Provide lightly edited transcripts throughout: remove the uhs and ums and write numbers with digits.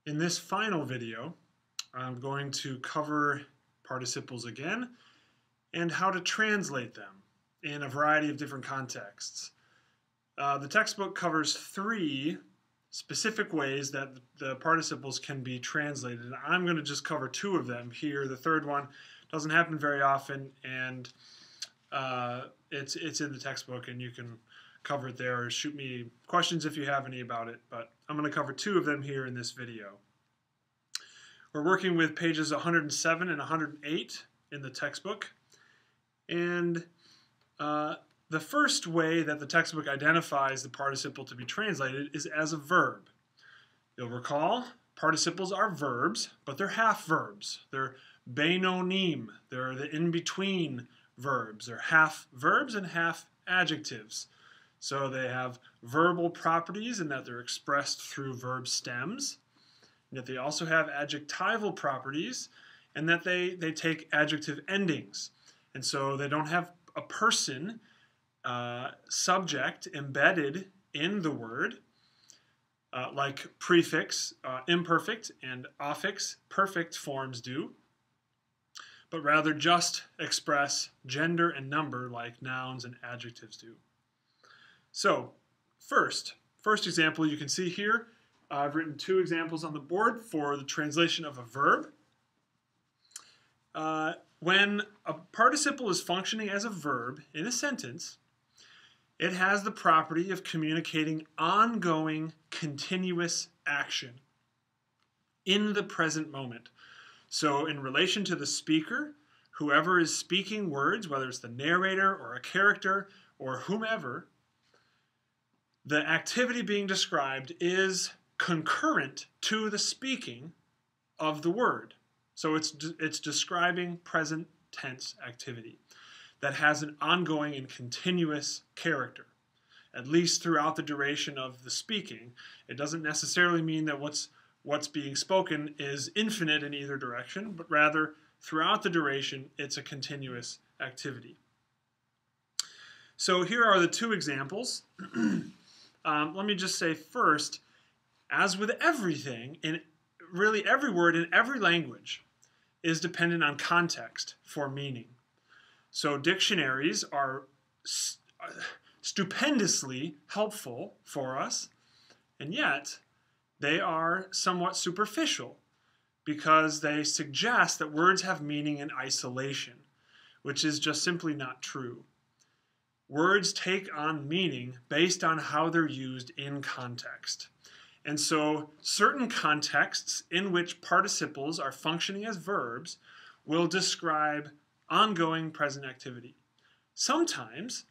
In this final video, I'm going to cover participles again and how to translate them in a variety of different contexts. The textbook covers 3 specific ways that the participles can be translated, and I'm going to just cover 2 of them here. The third one doesn't happen very often, and it's in the textbook, and you can cover it there or shoot me questions if you have any about it, but I'm going to cover 2 of them here in this video. We're working with pages 107 and 108 in the textbook, and the first way that the textbook identifies the participle to be translated is as a verb. You'll recall participles are verbs, but they're half verbs. They're beinonim. They're the in-between verbs. They're half verbs and half adjectives. So they have verbal properties in that they're expressed through verb stems, and yet they also have adjectival properties and that they take adjective endings. And so they don't have a person subject embedded in the word like prefix, imperfect, and affix, perfect forms do, but rather just express gender and number like nouns and adjectives do. So first example you can see here, I've written 2 examples on the board for the translation of a verb. When a participle is functioning as a verb in a sentence, it has the property of communicating ongoing, continuous action in the present moment. So in relation to the speaker, whoever is speaking words, whether it's the narrator or a character or whomever, the activity being described is concurrent to the speaking of the word. So it's describing present tense activity that has an ongoing and continuous character, at least throughout the duration of the speaking. It doesn't necessarily mean that what's being spoken is infinite in either direction, but rather throughout the duration it's a continuous activity. So here are the 2 examples. Let me just say first, as with everything, really every word in every language is dependent on context for meaning. So dictionaries are stupendously helpful for us, and yet they are somewhat superficial because they suggest that words have meaning in isolation, which is just simply not true. Words take on meaning based on how they're used in context. And so certain contexts in which participles are functioning as verbs will describe ongoing present activity. Sometimes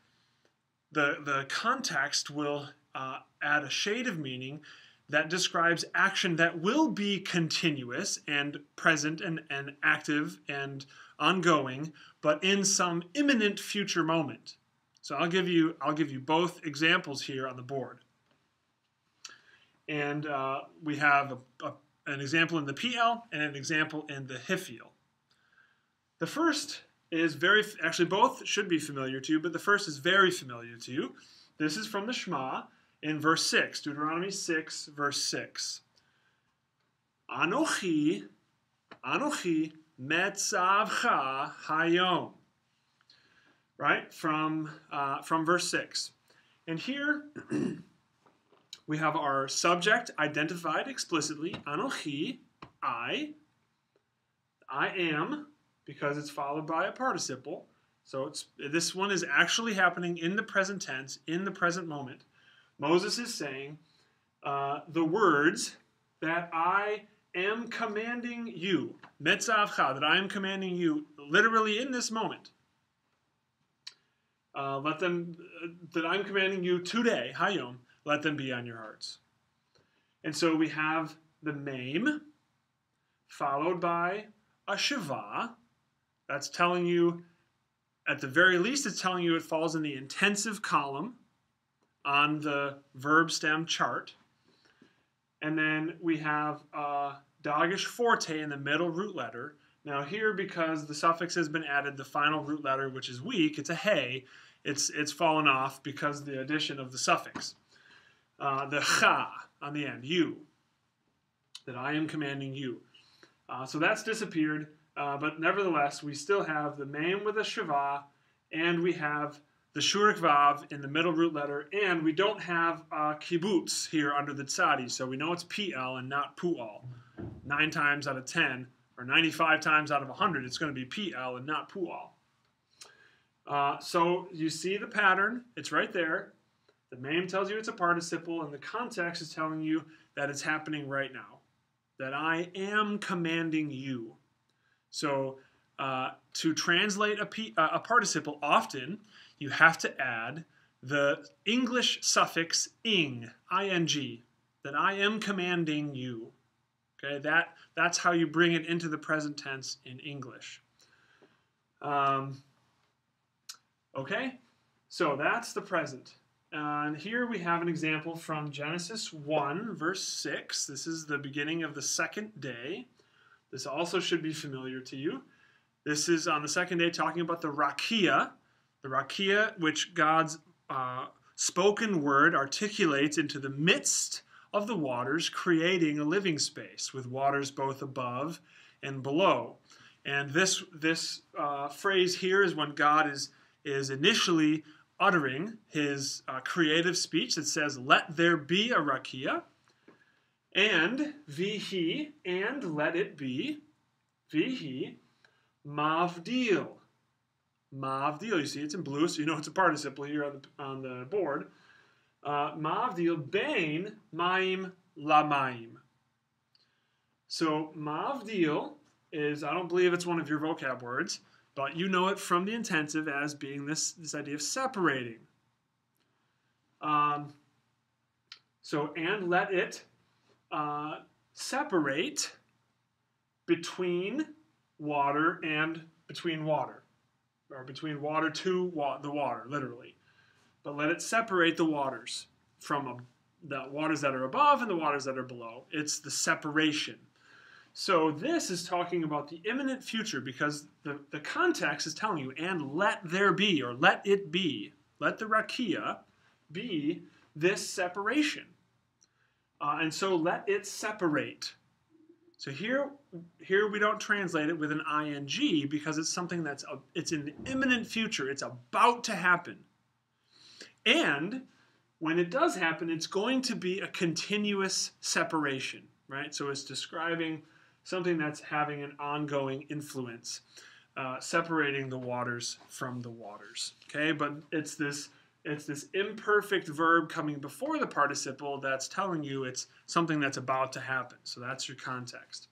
the context will add a shade of meaning that describes action that will be continuous and present and active and ongoing, but in some imminent future moment. So I'll give you both examples here on the board. And we have an example in the PL and an example in the HIFIL. The first is actually both should be familiar to you, but the first is very familiar to you. This is from the Shema in verse 6, Deuteronomy 6, verse 6. Anochi metzavcha hayom. Right, from verse 6. And here we have our subject identified explicitly, Anochi, I am, because it's followed by a participle. So this one is actually happening in the present tense, in the present moment. Moses is saying the words that I am commanding you, metzavcha, that I am commanding you literally in this moment. That I'm commanding you today, hayom, let them be on your hearts. And so we have the mem followed by a shiva. That's telling you, at the very least, it's telling you it falls in the intensive column on the verb stem chart. And then we have a dagesh forte in the middle root letter. Now here, because the suffix has been added, the final root letter, which is weak, it's a hey, it's fallen off because of the addition of the suffix. The cha on the end, you. that I am commanding you. So that's disappeared, but nevertheless, we still have the mem with a shava, and we have the shurik vav in the middle root letter, and we don't have kibbutz here under the tzadi, so we know it's pl and not pu'al. 9 times out of 10, or 95 times out of 100, it's going to be pl and not pu'al. So you see the pattern, it's right there. The mem tells you it's a participle, and the context is telling you that it's happening right now, that I am commanding you. So to translate a participle, often you have to add the English suffix ing, ing, that I am commanding you. Okay, that's how you bring it into the present tense in English. Okay, so that's the present. And here we have an example from Genesis 1, verse 6. This is the beginning of the second day. This also should be familiar to you. This is on the second day talking about the rakia, which God's spoken word articulates into the midst of the waters, creating a living space with waters both above and below. And this phrase here is when God is initially uttering his creative speech that says, let there be a rakia, and vihi, and let it be, vihi, mavdil. Mavdil, you see it's in blue, so you know it's a participle here on the board. Mavdil, bain, maim, lamaim. So mavdil is, I don't believe it's one of your vocab words, but you know it from the intensive as being this idea of separating. So, and let it separate between water and between water, or between water to the water, literally. But let it separate the waters from the waters that are above and the waters that are below. It's the separation. So this is talking about the imminent future, because the context is telling you, and let there be, or let it be, let the rakia be this separation. And so let it separate. So here we don't translate it with an ing, because it's something it's in the imminent future. It's about to happen. And when it does happen, it's going to be a continuous separation, right? So it's describing something that's having an ongoing influence, separating the waters from the waters. Okay, but it's this imperfect verb coming before the participle that's telling you it's something that's about to happen. So that's your context.